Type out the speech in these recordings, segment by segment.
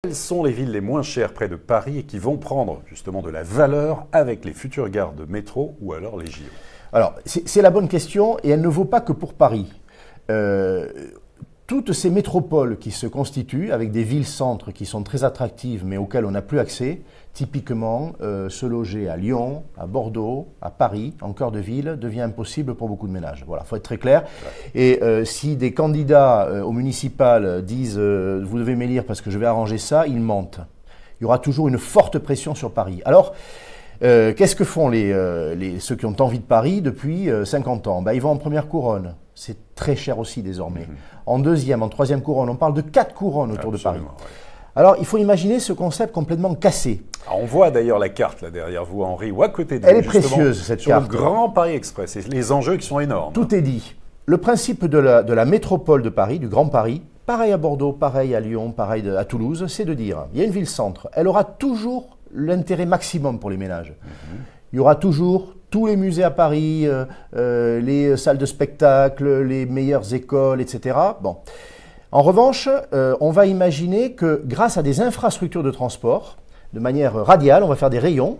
Quelles sont les villes les moins chères près de Paris et qui vont prendre justement de la valeur avec les futures gares de métro ou alors les JO? Alors, c'est la bonne question et elle ne vaut pas que pour Paris. Toutes ces métropoles qui se constituent avec des villes-centres qui sont très attractives mais auxquelles on n'a plus accès, typiquement se loger à Lyon, à Bordeaux, à Paris, en cœur de ville, devient impossible pour beaucoup de ménages. Voilà, il faut être très clair. Et si des candidats au municipal disent vous devez m'élire parce que je vais arranger ça, ils mentent. Il y aura toujours une forte pression sur Paris. Alors, qu'est-ce que font ceux qui ont envie de Paris depuis 50 ans? Ils vont en première couronne. C'est très cher aussi désormais. En deuxième, en troisième couronne, on parle de 4 couronnes autour de Paris. Ouais. Alors, il faut imaginer ce concept complètement cassé. Alors, on voit d'ailleurs la carte là derrière vous, Henri, ou à côté de vous. Elle est précieuse, cette carte. Sur le Grand Paris Express, et les enjeux qui sont énormes. Tout est dit. Le principe de la métropole de Paris, du Grand Paris, pareil à Bordeaux, pareil à Lyon, pareil à Toulouse, c'est de dire, il y a une ville-centre, elle aura toujours l'intérêt maximum pour les ménages. Il y aura toujours tous les musées à Paris, les salles de spectacle, les meilleures écoles, etc. Bon. En revanche, on va imaginer que grâce à des infrastructures de transport, de manière radiale, on va faire des rayons.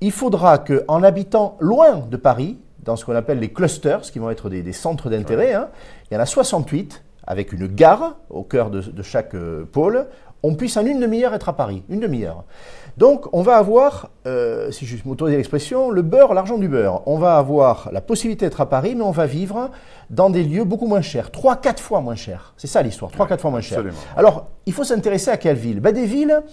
Il faudra qu'en habitant loin de Paris, dans ce qu'on appelle les clusters, qui vont être des centres d'intérêt, il y en a 68, avec une gare au cœur de chaque pôle, on puisse en une demi-heure être à Paris, une demi-heure. Donc on va avoir, si je m'autorise l'expression, le beurre, l'argent du beurre. On va avoir la possibilité d'être à Paris, mais on va vivre dans des lieux beaucoup moins chers, 3-4 fois moins chers. C'est ça l'histoire, 3-4 fois moins cher. Alors, il faut s'intéresser à quelles villes? Des villes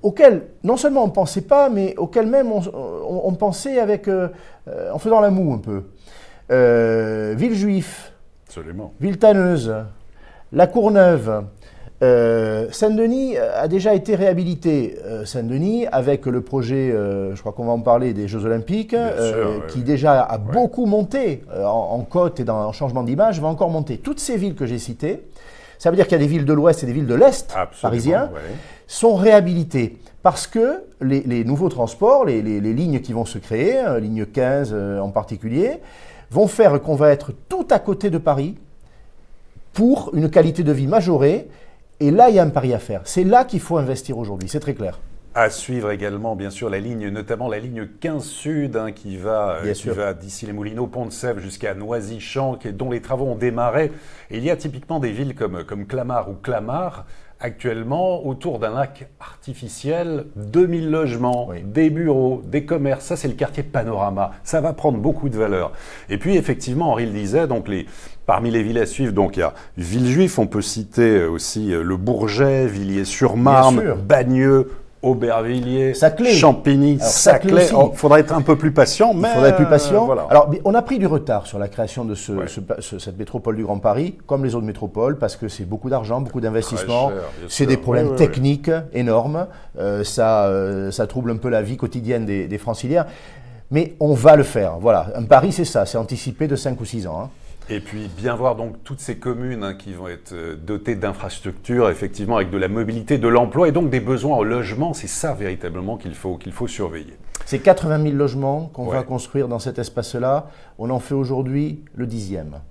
auxquelles non seulement on ne pensait pas, mais auxquelles même on pensait en faisant la moue un peu. Villejuif, Villetaneuse, La Courneuve. Saint-Denis a déjà été réhabilité. Saint-Denis, avec le projet, je crois qu'on va en parler, des Jeux Olympiques, qui déjà a beaucoup monté en cote et en changement d'image, va encore monter. Toutes ces villes que j'ai citées, ça veut dire qu'il y a des villes de l'Ouest et des villes de l'Est parisiens, sont réhabilitées. Parce que les nouveaux transports, les lignes qui vont se créer, ligne 15 en particulier, vont faire qu'on va être tout à côté de Paris pour une qualité de vie majorée. Et là, il y a un pari à faire. C'est là qu'il faut investir aujourd'hui, c'est très clair. À suivre également, bien sûr, la ligne, notamment la ligne 15 Sud, qui va d'ici les Moulineaux, Pont de Sèvres jusqu'à Noisy-Champs, dont les travaux ont démarré. Et il y a typiquement des villes comme Clamart ou Clamart, actuellement autour d'un lac artificiel, 2000 logements, des bureaux, des commerces. Ça, c'est le quartier Panorama. Ça va prendre beaucoup de valeur. Et puis, effectivement, Henri le disait, donc parmi les villes à suivre, donc il y a Villejuif, on peut citer aussi le Bourget, Villiers-sur-Marne, Bagneux, Aubervilliers, Champigny, Saclay. Il faudra être un peu plus patient, mais... Il faudra être plus patient. Voilà. Alors, on a pris du retard sur la création de cette métropole du Grand Paris, comme les autres métropoles, parce que c'est beaucoup d'argent, beaucoup d'investissements. C'est des problèmes techniques énormes. Ça trouble un peu la vie quotidienne des franciliens. Mais on va le faire. Voilà. Un Paris, c'est ça. C'est anticipé de 5 ou 6 ans. Et puis bien voir donc toutes ces communes qui vont être dotées d'infrastructures, effectivement avec de la mobilité, de l'emploi et donc des besoins en logement, c'est ça véritablement qu'il faut surveiller. C'est 80 000 logements qu'on va construire dans cet espace-là. On en fait aujourd'hui le 10e.